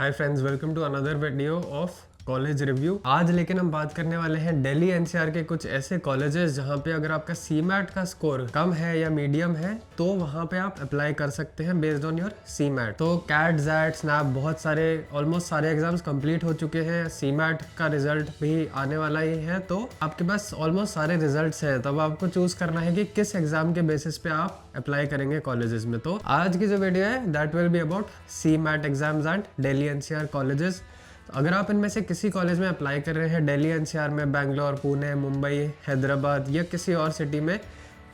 Hi friends, welcome to another video of college review. आज लेकिन हम बात करने वाले हैं दिल्ली एनसीआर के कुछ ऐसे कॉलेजेस जहां पे अगर आपका सीमैट का स्कोर कम है या मीडियम है तो वहां पे आप अप्लाई कर सकते हैं बेस्ड ऑन योर सीमैट। तो कैट, जैट, स्नैप बहुत सारे ऑलमोस्ट सारे एग्जाम्स कंप्लीट हो चुके हैं। सीमैट का रिजल्ट भी आने वाला ही है, तो आपके पास ऑलमोस्ट सारे रिजल्ट्स हैं। तब आपको चूज करना है कि किस एग्जाम के बेसिस पे आप अप्लाई करेंगे कॉलेजेस में। तो आज की जो वीडियो है that will be about CMAT exams and Delhi NCR colleges. अगर आप इनमें से किसी कॉलेज में अप्लाई कर रहे हैं दिल्ली एनसीआर में, बैंगलोर, पुणे, मुंबई, हैदराबाद या किसी और सिटी में,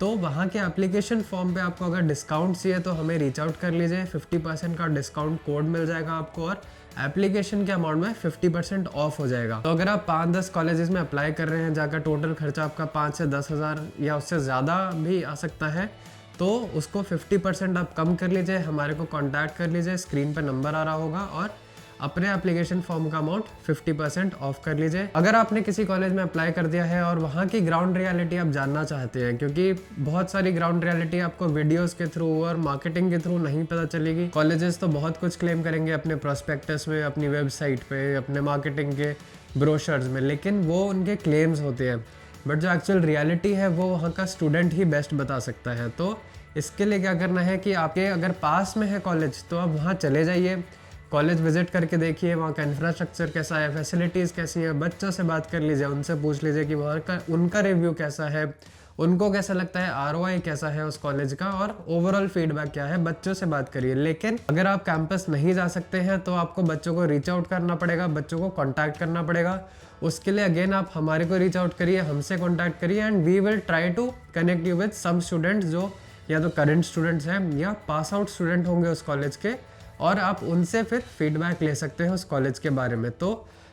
तो वहाँ के एप्लीकेशन फॉर्म पे आपको अगर डिस्काउंट चाहिए तो हमें रीच आउट कर लीजिए। 50% का डिस्काउंट कोड मिल जाएगा आपको और एप्लीकेशन के अमाउंट में 50% ऑफ हो जाएगा। तो अगर आप 5-10 कॉलेजेस में अप्लाई कर रहे हैं जाकर टोटल खर्चा आपका 5 से 10 हज़ार या उससे ज़्यादा भी आ सकता है, तो उसको 50% आप कम कर लीजिए, हमारे को कॉन्टैक्ट कर लीजिए, स्क्रीन पर नंबर आ रहा होगा, और अपने एप्लीकेशन फॉर्म का अमाउंट 50% ऑफ कर लीजिए। अगर आपने किसी कॉलेज में अप्लाई कर दिया है और वहाँ की ग्राउंड रियलिटी आप जानना चाहते हैं, क्योंकि बहुत सारी ग्राउंड रियलिटी आपको वीडियोस के थ्रू और मार्केटिंग के थ्रू नहीं पता चलेगी। कॉलेजेस तो बहुत कुछ क्लेम करेंगे अपने प्रोस्पेक्टस में, अपनी वेबसाइट पे, अपने मार्केटिंग के ब्रोशर्स में, लेकिन वो उनके क्लेम्स होते हैं, बट जो एक्चुअल रियलिटी है वो वहाँ का स्टूडेंट ही बेस्ट बता सकता है। तो इसके लिए क्या करना है कि आपके अगर पास में है कॉलेज तो आप वहाँ चले जाइए, कॉलेज विजिट करके देखिए वहाँ का इंफ्रास्ट्रक्चर कैसा है, फैसिलिटीज़ कैसी है, बच्चों से बात कर लीजिए, उनसे पूछ लीजिए कि वहाँ का उनका रिव्यू कैसा है, उनको कैसा लगता है, आरओआई कैसा है उस कॉलेज का, और ओवरऑल फीडबैक क्या है, बच्चों से बात करिए। लेकिन अगर आप कैंपस नहीं जा सकते हैं तो आपको बच्चों को रीच आउट करना पड़ेगा, बच्चों को कॉन्टैक्ट करना पड़ेगा। उसके लिए अगेन आप हमारे को रीच आउट करिए, हमसे कॉन्टैक्ट करिए, and we will try to connect you with some students जो या तो करंट स्टूडेंट्स हैं या पास आउट स्टूडेंट होंगे उस कॉलेज के, और आप उनसे फिर फीडबैक ले सकते हैं उस कॉलेज के बारे में। तो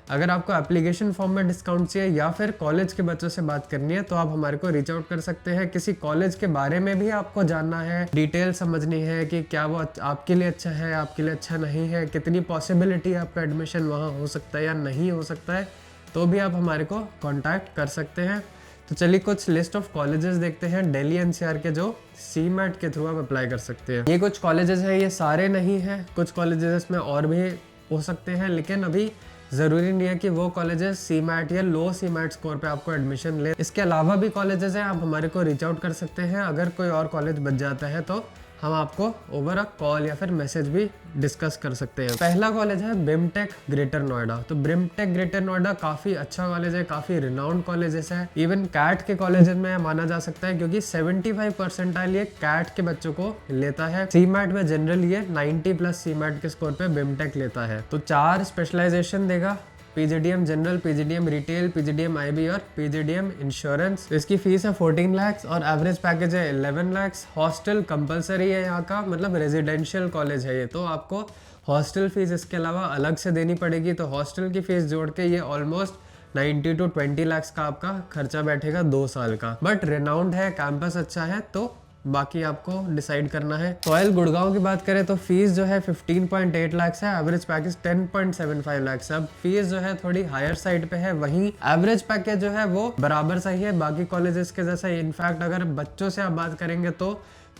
अगर आपको एप्लीकेशन फॉर्म में डिस्काउंट चाहिए या फिर कॉलेज के बच्चों से बात करनी है तो आप हमारे को रीच आउट कर सकते हैं। किसी कॉलेज के बारे में भी आपको जानना है, डिटेल समझनी है कि क्या वो आपके लिए अच्छा है, आपके लिए अच्छा नहीं है, कितनी पॉसिबिलिटी आपका एडमिशन वहाँ हो सकता है या नहीं हो सकता है, तो भी आप हमारे को कॉन्टैक्ट कर सकते हैं। तो चलिए कुछ लिस्ट ऑफ कॉलेजेस देखते हैं दिल्ली एनसीआर के जो सीमैट के थ्रू आप अप्लाई कर सकते हैं। ये कुछ कॉलेजेस हैं, ये सारे नहीं हैं, कुछ कॉलेजेस में और भी हो सकते हैं, लेकिन अभी ज़रूरी नहीं है कि वो कॉलेजेस सीमैट या लो सीमैट स्कोर पे आपको एडमिशन ले। इसके अलावा भी कॉलेजेस हैं, आप हमारे को रीच आउट कर सकते हैं। अगर कोई और कॉलेज बच जाता है तो हम आपको ओवर अ कॉल या फिर मैसेज भी डिस्कस कर सकते हैं। पहला कॉलेज है बिमटेक ग्रेटर नोएडा। तो बिमटेक ग्रेटर नोएडा काफ़ी अच्छा कॉलेज है, काफ़ी रिनाउंड कॉलेजेस है, इवन कैट के कॉलेज में माना जा सकता है, क्योंकि 75 परसेंटाइल ये कैट के बच्चों को लेता है। सीमैट में जनरल ये 90+ सीमैट के स्कोर पे बिमटेक लेता है। तो 4 स्पेशलाइजेशन देगा, PGDM general, PGDM retail, PGDM IB और पीजीडीएम इंश्योरेंस। इसकी फीस है 14 लाख और एवरेज पैकेज है 11 लाख। हॉस्टल कंपलसरी है यहाँ का, मतलब रेजिडेंशियल कॉलेज है ये, तो आपको हॉस्टल फीस इसके अलावा अलग से देनी पड़ेगी। तो हॉस्टल की फीस जोड़ के ये ऑलमोस्ट 19 to 20 लाख का आपका खर्चा बैठेगा 2 साल का। बट रिनाउंड है, कैंपस अच्छा है, तो बाकी आपको डिसाइड करना है। सॉयल गुड़गांव की बात करें तो फीस जो है 15.8 लाख है, एवरेज पैकेज 10.75 लाख है। अब फीस जो है थोड़ी हायर साइड पे है, वहीं एवरेज पैकेज जो है वो बराबर सही है बाकी कॉलेजेस के जैसा। इनफैक्ट अगर बच्चों से आप बात करेंगे तो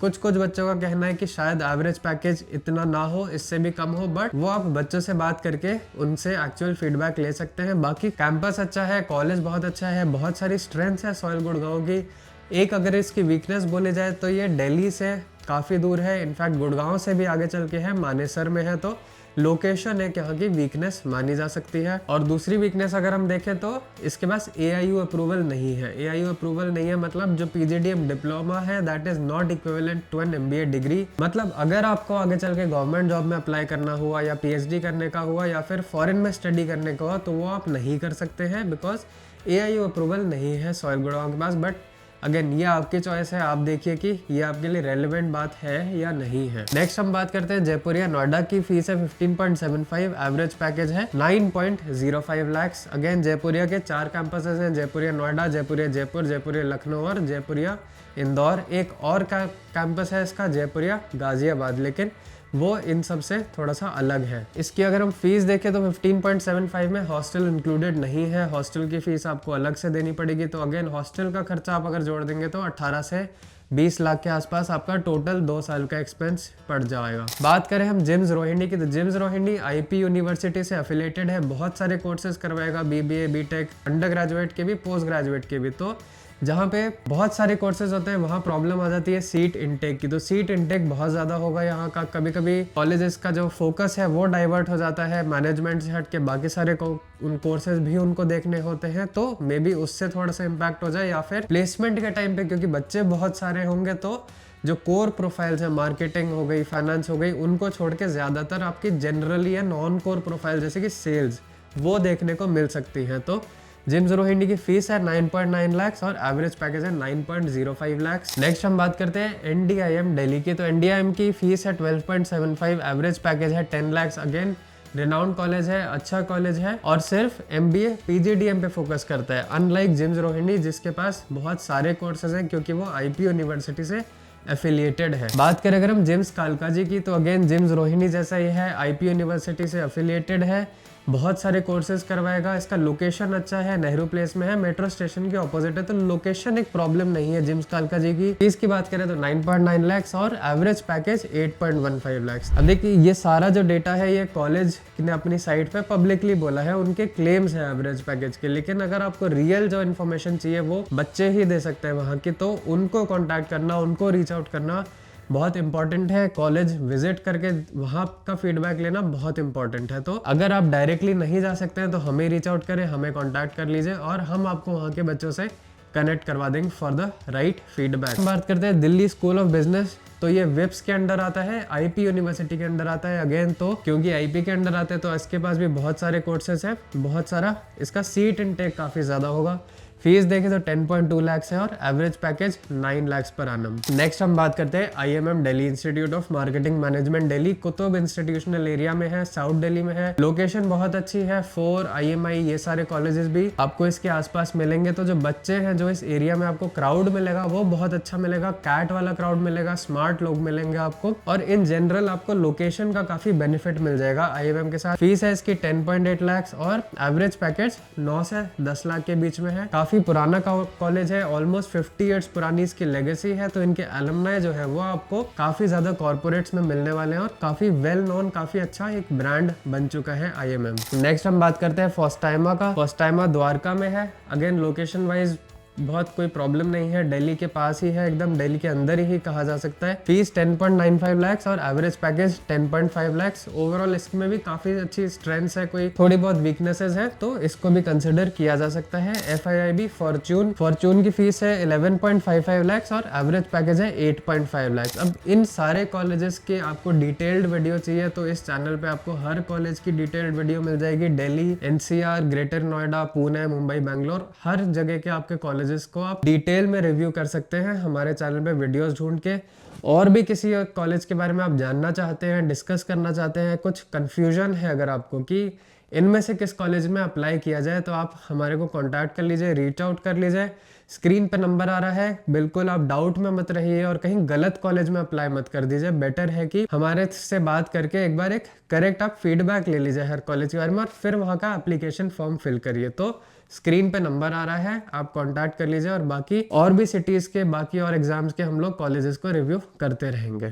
कुछ बच्चों का कहना है कि शायद एवरेज पैकेज इतना ना हो, इससे भी कम हो, बट वो आप बच्चों से बात करके उनसे एक्चुअल फीडबैक ले सकते हैं। बाकी कैंपस अच्छा है, कॉलेज बहुत अच्छा है, बहुत सारी स्ट्रेंथ्स है सॉयल गुड़गांव की। एक अगर इसकी वीकनेस बोले जाए तो ये दिल्ली से काफ़ी दूर है, इनफैक्ट गुड़गांव से भी आगे चल के है, मानेसर में है, तो लोकेशन एक यहाँ की वीकनेस मानी जा सकती है। और दूसरी वीकनेस अगर हम देखें तो इसके पास AIU अप्रूवल नहीं है। AIU अप्रूवल नहीं है मतलब जो पीजीडीएम डिप्लोमा है that is not equivalent to an MBA degree. मतलब अगर आपको आगे चल के गवर्नमेंट जॉब में अप्लाई करना हुआ या PhD करने का हुआ या फिर फॉरेन में स्टडी करने का हुआ तो वो आप नहीं कर सकते हैं, बिकॉज AIU अप्रूवल नहीं है सॉयल गुड़गांव के पास। बट अगेन ये आपकी चॉइस है, आप देखिए कि ये आपके लिए रेलेवेंट बात है या नहीं है। नेक्स्ट हम बात करते हैं जयपुरिया नोएडा की। फीस है 15.75, एवरेज पैकेज है 9.05 लाख। अगेन जयपुरिया के 4 कैंपसेस हैं, जयपुरिया नोएडा, जयपुरिया जयपुर, जयपुरिया लखनऊ और जयपुरिया इंदौर। एक और का कैंपस है इसका जयपुरिया गाजियाबाद, लेकिन वो इन सब से थोड़ा सा अलग है। इसकी अगर हम फीस देखें तो 15.75 में हॉस्टल इंक्लूडेड नहीं है, हॉस्टल की फीस आपको अलग से देनी पड़ेगी। तो अगेन हॉस्टल का खर्चा आप अगर जोड़ देंगे तो 18 से 20 लाख के आसपास आपका टोटल 2 साल का एक्सपेंस पड़ जाएगा। बात करें हम जिम्स रोहिणी की, तो जिम्स रोहिणी आईपी यूनिवर्सिटी से एफिलेटेड है, बहुत सारे कोर्सेज करवाएगा, बीबीए, बीटेक, अंडर ग्रेजुएट के भी, पोस्ट ग्रेजुएट के भी। तो जहाँ पे बहुत सारे कोर्सेज होते हैं वहाँ प्रॉब्लम आ जाती है सीट इनटेक की। तो सीट इनटेक बहुत ज़्यादा होगा यहाँ का, कभी कभी कॉलेजेस का जो फोकस है वो डाइवर्ट हो जाता है, मैनेजमेंट से हट के बाकी सारे उन कोर्सेज भी उनको देखने होते हैं, तो मे बी उससे थोड़ा सा इम्पैक्ट हो जाए, या फिर प्लेसमेंट के टाइम पे क्योंकि बच्चे बहुत सारे होंगे तो जो कोर प्रोफाइल्स है, मार्केटिंग हो गई, फाइनेंस हो गई, उनको छोड़ के ज़्यादातर आपकी जनरली या नॉन कोर प्रोफाइल जैसे कि सेल्स वो देखने को मिल सकती हैं। तो जिम्स रोहिणी की फीस है 9.9 लाख और एवरेज पैकेज है 9.05 लाख। नेक्स्ट हम बात करते हैं एनडीआईएम दिल्ली की, तो एनडीआईएम की फीस है 12.75, एवरेज पैकेज है 10 लाख। अगेन रिनाउंड कॉलेज है, अच्छा कॉलेज है और सिर्फ एमबीए पीजीडीएम पे फोकस करता है, अनलाइक जिम्स रोहिणी जिसके पास बहुत सारे कोर्सेज हैं क्योंकि वो आईपी यूनिवर्सिटी से एफिलिएटेड है। बात करें अगर हम जिम्स कालका जी की, तो अगेन जिम्स रोहिणी जैसा ही है, आईपी यूनिवर्सिटी से एफिलिएटेड है, बहुत सारे कोर्सेज करवाएगा। इसका लोकेशन अच्छा है, नेहरू प्लेस में है, मेट्रो स्टेशन के ऑपोजिट है, तो लोकेशन एक प्रॉब्लम नहीं है जिम्स कालका जी की। फीस की बात करें तो 9.9 लाख और एवरेज पैकेज 8.15 लाख। अब देखिए ये सारा जो डेटा है ये कॉलेज ने अपनी साइट पे पब्लिकली बोला है, उनके क्लेम्स है एवरेज पैकेज के, लेकिन अगर आपको रियल जो इन्फॉर्मेशन चाहिए वो बच्चे ही दे सकते हैं वहाँ की, तो उनको कॉन्टैक्ट करना, उनको रीच आउट करना बहुत इंपॉर्टेंट है। कॉलेज विजिट करके वहाँ का फीडबैक लेना बहुत इंपॉर्टेंट है। तो अगर आप डायरेक्टली नहीं जा सकते हैं तो हमें रीच आउट करें, हमें कांटेक्ट कर लीजिए और हम आपको वहाँ के बच्चों से कनेक्ट करवा देंगे फॉर द राइट फीडबैक। बात करते हैं दिल्ली स्कूल ऑफ बिजनेस, तो ये विप्स के अंडर आता है, आईपी यूनिवर्सिटी के अंडर आता है। अगेन तो क्योंकि आईपी के अंडर आते हैं तो इसके पास भी बहुत सारे कोर्सेज है, बहुत सारा, इसका सीट इनटेक काफी ज्यादा होगा। फीस देखें तो 10.2 लाख है और एवरेज पैकेज 9 लाख पर आनम। नेक्स्ट हम बात करते हैं IMM Delhi, institute of marketing management Delhi, Qutub institutional area में है, साउथ दिल्ली में है, लोकेशन बहुत अच्छी है। 4 IMI ये सारे कॉलेजेस भी आपको इसके आसपास मिलेंगे। तो जो बच्चे हैं, जो इस एरिया में आपको क्राउड मिलेगा वो बहुत अच्छा मिलेगा, कैट वाला क्राउड मिलेगा, स्मार्ट लोग मिलेंगे आपको, और इन जनरल आपको लोकेशन का काफी बेनिफिट मिल जाएगा आईएमएम के साथ। फीस है इसकी 10.8 लाख और एवरेज पैकेज 9 से 10 लाख के बीच में है। काफी पुराना कॉलेज है, ऑलमोस्ट 50 इयर्स पुरानी इसकी लेगेसी है, तो इनके एलुमनाई जो है वो आपको काफी ज्यादा कॉर्पोरेट्स में मिलने वाले हैं और काफी वेल नोन, काफी अच्छा एक ब्रांड बन चुका है आईएमएम। नेक्स्ट हम बात करते हैं फोस्टाइमा का। फोस्टाइमा द्वारका में है। अगेन लोकेशन वाइज बहुत कोई प्रॉब्लम नहीं है, दिल्ली के पास ही है, एकदम दिल्ली के अंदर ही कहा जा सकता है। फीस 10.95 लाख और एवरेज पैकेज 10.5 लाख। ओवरऑल इसमें भी काफी अच्छी स्ट्रेंथ्स है, कोई थोड़ी बहुत वीकनेसेस है तो इसको भी कंसिडर किया जा सकता है। FIIB फॉर्चून की फीस है 11.55 लाख और एवरेज पैकेज है 8.5 लाख। अब इन सारे कॉलेजेस के आपको डिटेल्ड वीडियो चाहिए तो इस चैनल पे आपको हर कॉलेज की डिटेल्ड वीडियो मिल जाएगी। दिल्ली, NCR, ग्रेटर नोएडा, पुणे, मुंबई, बैंगलोर, हर जगह के आपके कॉलेजेस को आप डिटेल में रिव्यू कर सकते हैं हमारे चैनल पे वीडियोस ढूंढ के। और भी किसी कॉलेज के बारे में आप जानना चाहते हैं, डिस्कस करना चाहते हैं, कुछ कंफ्यूजन है अगर आपको कि इनमें से किस कॉलेज में अप्लाई किया जाए, तो आप हमारे को कांटेक्ट कर लीजिए, रीच आउट कर लीजिए। स्क्रीन पे नंबर आ रहा है, बिल्कुल आप डाउट में मत रहिए और कहीं गलत कॉलेज में अप्लाई मत कर दीजिए। बेटर है कि हमारे से बात करके एक बार एक करेक्ट आप फीडबैक ले लीजिए हर कॉलेज के बारे में और फिर वहाँ का एप्लीकेशन फॉर्म फिल करिए। तो स्क्रीन पे नंबर आ रहा है, आप कांटेक्ट कर लीजिए और बाकी और भी सिटीज के, बाकी और एग्जाम्स के हम लोग कॉलेजेस को रिव्यू करते रहेंगे।